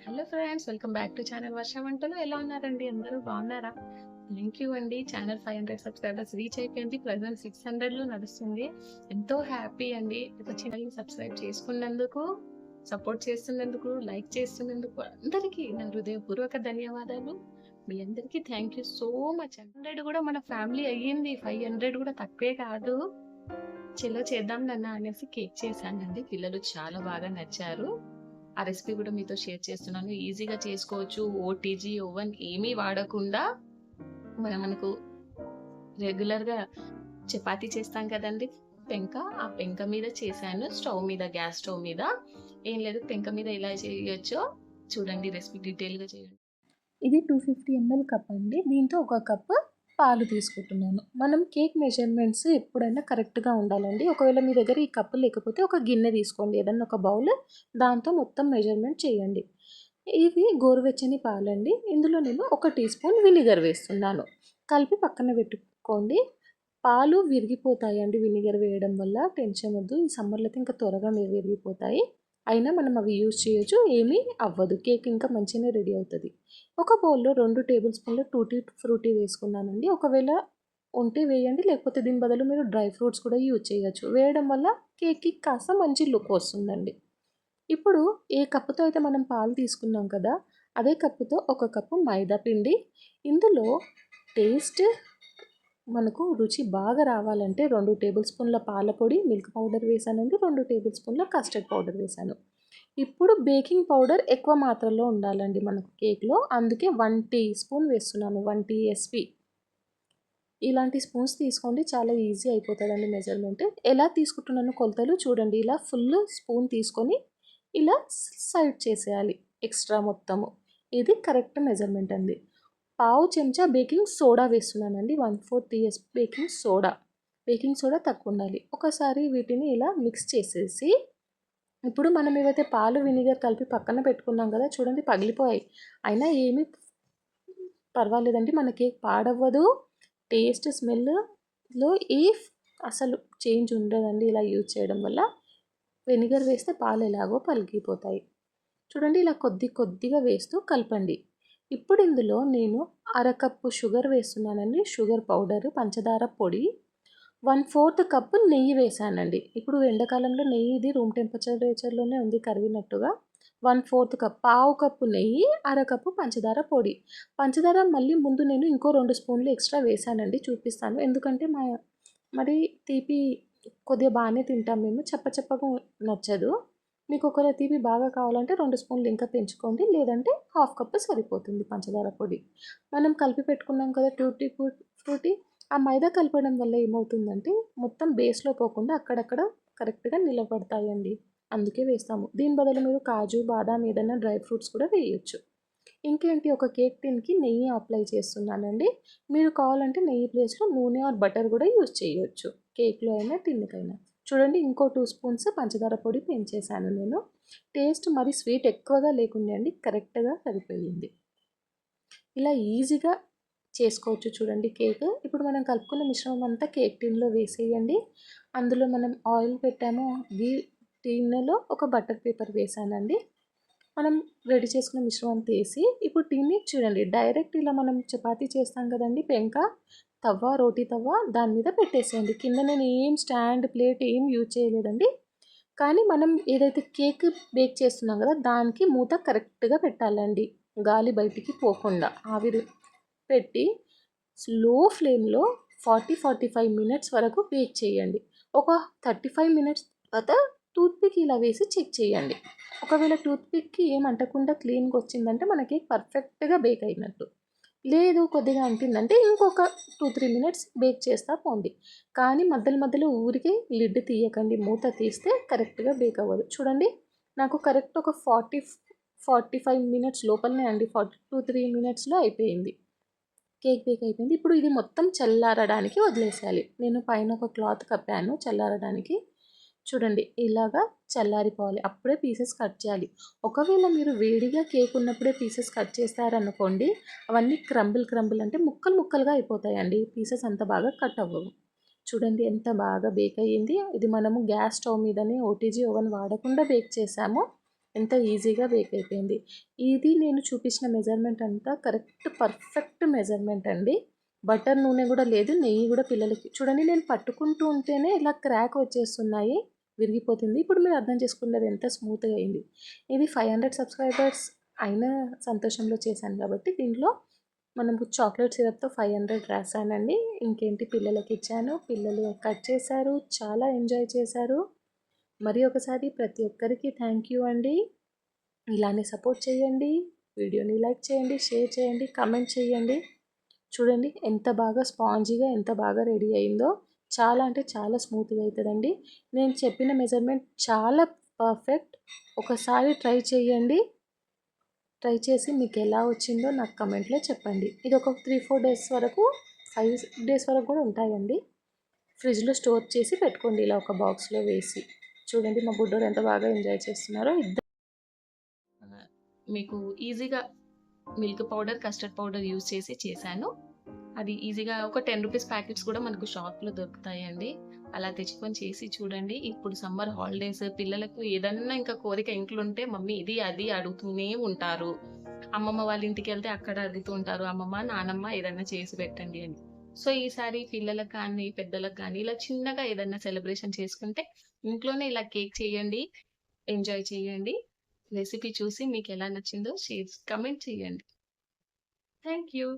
Hello friends, welcome back to channel Varsha వంటలు. ఎలా ఉన్నారండి? అందరూ బాగున్నారా? థ్యాంక్ యూ అండి. ఛానల్ 500 సబ్స్క్రైబర్స్ రీచ్ అయిపోయింది. ప్రజెంట్ 600లో నడుస్తుంది. ఎంతో హ్యాపీ అండి. ఒక ఛానల్ని సబ్స్క్రైబ్ చేసుకున్నందుకు, సపోర్ట్ చేస్తున్నందుకు, లైక్ చేస్తున్నందుకు అందరికీ నా హృదయపూర్వక ధన్యవాదాలు. మీ అందరికీ థ్యాంక్ యూ సో మచ్. 100 కూడా మన ఫ్యామిలీ అయ్యింది. 500 కూడా తక్కువే కాదు. చెలో చేద్దాం నాన్న అనేసి కేక్ చేశానండి. పిల్లలు చాలా బాగా నచ్చారు. ఆ రెసిపీ కూడా మీతో షేర్ చేస్తున్నాను. ఈజీగా చేసుకోవచ్చు. ఓటీజీ, ఓవెన్ ఏమీ వాడకుండా మనకు రెగ్యులర్‌గా చపాతీ చేస్తాం కదండీ! పెంక. ఆ పెంక మీద చేశాను. స్టవ్ మీద, గ్యాస్ స్టవ్ మీద. ఏం లేదు, పెంక మీద ఎలా చేయొచ్చో చూడండి. రెసిపీ డీటెయిల్‌గా చేయండి. ఇది 250 ఎంఎల్ కప్ అండి. దీంతో ఒక కప్పు పాలు తీసుకుంటున్నాను. మనం కేక్ మెజర్‌మెంట్స్ ఎప్పుడైనా కరెక్ట్‌గా ఉండాలండి. ఒకవేళ మీ దగ్గర ఈ కప్పు లేకపోతే ఒక గిన్నె తీసుకోండి. ఏదన్నా ఒక బౌల్, దాంతో మొత్తం మెజర్‌మెంట్ చేయండి. ఇవి గోరువెచ్చని పాలండి. ఇందులో నేను 1 టీ స్పూన్ వినిగర్ వేస్తున్నాను. కలిపి పక్కన పెట్టుకోండి. పాలు విరిగిపోతాయండి వినిగర్ వేయడం వల్ల. టెన్షన్ వద్దు. ఈ సమ్మర్‌లో అయితే ఇంకా త్వరగా విరిగిపోతాయి. అయినా మనం అవి యూజ్ చేయొచ్చు. ఏమీ అవ్వదు. కేక్ ఇంకా మంచిగానే రెడీ అవుతుంది. ఒక బౌల్‌లో 2 టేబుల్ స్పూన్ల టూటీ ఫ్రూటీ వేసుకున్నానండి. ఒకవేళ ఉంటే వేయండి. లేకపోతే దీని బదులు మీరు డ్రై ఫ్రూట్స్ కూడా యూజ్ చేయొచ్చు. వేయడం వల్ల కేక్‌కి కాస్త మంచి లుక్ వస్తుందండి. ఇప్పుడు ఏ కప్పుతో అయితే మనం పాలు తీసుకున్నాం కదా, అదే కప్పుతో ఒక కప్పు మైదా పిండి. ఇందులో టేస్ట్ మనకు రుచి బాగా రావాలంటే 2 టేబుల్ స్పూన్ల పాల పొడి, మిల్క్ పౌడర్ వేసానండి. 2 టేబుల్ స్పూన్ల కస్టర్డ్ పౌడర్ వేసాను. ఇప్పుడు బేకింగ్ పౌడర్ ఎక్కువ మాత్రలో ఉండాలండి మనకు కేక్‌లో. అందుకే 1 టీ స్పూన్ వేస్తున్నాను. 1 టీఎస్‌పీ. ఇలాంటి స్పూన్స్ తీసుకోండి. చాలా ఈజీ అయిపోతుందండి మెజర్మెంట్. ఎలా తీసుకుంటున్నానో కొలతలు చూడండి. ఇలా ఫుల్ స్పూన్ తీసుకొని ఇలా సైడ్ చేసేయాలి ఎక్స్ట్రా మొత్తము. ఇది కరెక్ట్ మెజర్మెంట్ అండి. పావు చెంచా బేకింగ్ సోడా వేస్తున్నానండి. 1/4 TS baking soda. Baking soda తక్కువ ఉండాలి. ఒకసారి వీటిని ఇలా మిక్స్ చేసేసి, ఇప్పుడు మనం ఏవైతే పాలు వినిగర్ కలిపి పక్కన పెట్టుకున్నాం కదా, చూడండి పగిలిపోయాయి. అయినా ఏమీ పర్వాలేదండి. మన కేక్ పాడవ్వదు. టేస్ట్, స్మెల్‌లో అసలు చేంజ్ ఉండదండి ఇలా యూజ్ చేయడం వల్ల. వెనిగర్ వేస్తే పాలు ఎలాగో పలికిపోతాయి. చూడండి ఇలా కొద్దిగా వేస్తూ కలపండి. ఇప్పుడు ఇందులో నేను అరకప్పు షుగర్ వేస్తున్నానండి. షుగర్ పౌడర్, పంచదార పొడి. 1/4 కప్పు నెయ్యి వేసానండి. ఇప్పుడు ఎండాకాలంలో నెయ్యి ఇది రూమ్ టెంపరేచర్‌లోనే ఉంది కరిగినట్టుగా. 1/4 కప్, పావు కప్పు నెయ్యి, అరకప్పు పంచదార పొడి. పంచదార మళ్ళీ ముందు నేను ఇంకో 2 స్పూన్లు ఎక్స్ట్రా వేసానండి. చూపిస్తాను. ఎందుకంటే మరి తీపి కొద్దిగా బాగానే తింటాం మేము. చప్పగా నచ్చదు. మీకు ఒకవేళ తీపి బాగా కావాలంటే 2 స్పూన్లు ఇంకా పెంచుకోండి. లేదంటే హాఫ్ కప్ సరిపోతుంది పంచదార పొడి. మనం కలిపి పెట్టుకున్నాం కదా టూటీ ఫ్రూటీ. ఆ మైదా కలపడం వల్ల ఏమవుతుందంటే మొత్తం బేస్‌లో పోకుండా అక్కడక్కడ కరెక్ట్‌గా నిలబడతాయండి. అందుకే వేస్తాము. దీని బదులు మీరు కాజు, బాదాం ఏదైనా డ్రై ఫ్రూట్స్ కూడా వేయొచ్చు. ఇంకేంటి, ఒక కేక్ టిన్‌కి నెయ్యి అప్లై చేస్తున్నానండి. మీరు కావాలంటే నెయ్యి ప్లేస్‌లో నూనె ఆర్ బటర్ కూడా యూజ్ చేయొచ్చు. కేక్‌లో అయినా, టిన్‌కైనా. చూడండి ఇంకో 2 స్పూన్స్ పంచదార పొడి పెంచేసాను నేను. టేస్ట్ మరి స్వీట్ ఎక్కువగా లేకుండే అండి. కరెక్ట్‌గా సరిపోయింది. ఇలా ఈజీగా చేసుకోవచ్చు చూడండి కేక్. ఇప్పుడు మనం కలుపుకున్న మిశ్రమం అంతా కేక్ టిన్‌లో వేసేయండి. అందులో మనం ఆయిల్ పెట్టాము. టిన్‌లో ఒక బటర్ పేపర్ వేసానండి. మనం రెడీ చేసుకున్న మిశ్రమం అంతా వేసి, ఇప్పుడు టిన్ని చూడండి డైరెక్ట్ ఇలా మనం చపాతీ చేస్తాం కదండీ పెంక, రోటీ తవ్వ దాని మీద పెట్టేసేయండి. కింద నేను ఏం స్టాండ్, ప్లేట్ ఏం యూజ్ చేయలేదండి. కానీ మనం ఏదైతే కేక్ బేక్ చేస్తున్నాం కదా, దానికి మూత కరెక్ట్‌గా పెట్టాలండి. గాలి బయటికి పోకుండా ఆవిరి పెట్టి స్లో ఫ్లేమ్‌లో 45 మినిట్స్ వరకు బేక్ చేయండి. ఒక 35 మినిట్స్ తర్వాత టూత్‌పిక్ ఇలా వేసి చెక్ చేయండి. ఒకవేళ టూత్‌పిక్‌కి ఏం అంటకుండా క్లీన్‌గా వచ్చిందంటే మనకి పర్ఫెక్ట్‌గా బేక్ అయినట్టు. లేదు కొద్దిగా అంటిందంటే ఇంకొక 2, 3 మినిట్స్ బేక్ చేస్తా పోండి. కానీ మధ్యలో ఊరికే లిడ్ తీయకండి. మూత తీస్తే కరెక్ట్‌గా బేక్ అవ్వదు. చూడండి నాకు కరెక్ట్ ఒక 45 మినిట్స్ లోపలనే అండి. 42, 3 మినిట్స్‌లో అయిపోయింది. కేక్ బేక్ అయిపోయింది. ఇప్పుడు ఇది మొత్తం చల్లారడానికి వదిలేసేయాలి. నేను పైన ఒక క్లాత్ కప్పాను చల్లారడానికి. చూడండి ఇలాగా చల్లారిపోవాలి. అప్పుడే పీసెస్ కట్ చేయాలి. ఒకవేళ మీరు వేడిగా కేక్ ఉన్నప్పుడే పీసెస్ కట్ చేస్తారనుకోండి, అవన్నీ క్రంబుల్ అంటే ముక్కలుగా అయిపోతాయండి. పీసెస్ అంత బాగా కట్ అవ్వవు. చూడండి ఎంత బాగా బేక్ అయ్యింది. ఇది మనము గ్యాస్ స్టవ్ మీదనే ఓటీజీ ఓవెన్ వాడకుండా బేక్ చేసాము. ఎంత ఈజీగా బేక్ అయిపోయింది. ఇది నేను చూపించిన మెజర్మెంట్ అంతా కరెక్ట్ పర్ఫెక్ట్ మెజర్మెంట్ అండి. బటర్ నూనె కూడా లేదు, నెయ్యి కూడా పిల్లలకి చూడండి నేను పట్టుకుంటూ ఉంటేనే ఇలా క్రాక్ వచ్చేస్తున్నాయి, విరిగిపోతుంది. ఇప్పుడు మీరు అర్థం చేసుకున్నది ఎంత స్మూత్గా అయింది. ఇది 500 సబ్స్క్రైబర్స్ అయిన సంతోషంలో చేశాను కాబట్టి దీంట్లో మనకు చాక్లెట్ సిరప్తో 500 రాశానండి. ఇంకేంటి పిల్లలకి ఇచ్చాను, పిల్లలు కట్ చేశారు, చాలా ఎంజాయ్ చేశారు. మరి ఒకసారి ప్రతి ఒక్కరికి థ్యాంక్ యూ అండి. ఇలానే సపోర్ట్ చేయండి, వీడియోని లైక్ చేయండి, షేర్ చేయండి, కామెంట్ చేయండి. చూడండి ఎంత బాగా స్పాంజీగా ఎంత బాగా రెడీ అయిందో. చాలా అంటే చాలా స్మూత్గా అవుతుందండి. నేను చెప్పిన మెజర్మెంట్ చాలా పర్ఫెక్ట్. ఒకసారి ట్రై చేయండి. ట్రై చేసి మీకు ఎలా వచ్చిందో నాకు కమెంట్లో చెప్పండి. ఇది ఒక 3-4 డేస్ వరకు, 5 డేస్ వరకు కూడా ఉంటాయండి. ఫ్రిడ్జ్లో స్టోర్ చేసి పెట్టుకోండి ఇలా ఒక బాక్స్లో వేసి. చూడండి మా బుడ్డోడు ఎంత బాగా ఎంజాయ్ చేస్తున్నారో. మీకు ఈజీగా milk powder, custard powder use చేసి చేశాను. అది ఈజీగా ఒక 10 రూపీస్ ప్యాకెట్స్ కూడా మనకు షాప్‌లో దొరుకుతాయండి. అలా తెచ్చుకొని చేసి చూడండి. ఇప్పుడు సమ్మర్ హాలిడేస్ పిల్లలకు ఏదన్నా ఇంకా కోరిక ఇంట్లో ఉంటే మమ్మీ ఇది, అది అడుగుతూనే ఉంటారు. అమ్మమ్మ వాళ్ళ ఇంటికెళ్తే అక్కడ అడుగుతూ ఉంటారు. అమ్మమ్మ, నానమ్మ ఏదన్నా చేసి పెట్టండి అని. సో, ఈసారి పిల్లలకు కానీ, పెద్దలకు కానీ ఇలా చిన్నగా ఏదన్నా సెలబ్రేషన్ చేసుకుంటే ఇంట్లోనే ఇలా కేక్ చేయండి. ఎంజాయ్ చేయండి. రెసిపీ చూసి మీకెలా నచ్చిందో కామెంట్ చేయండి. Thank you.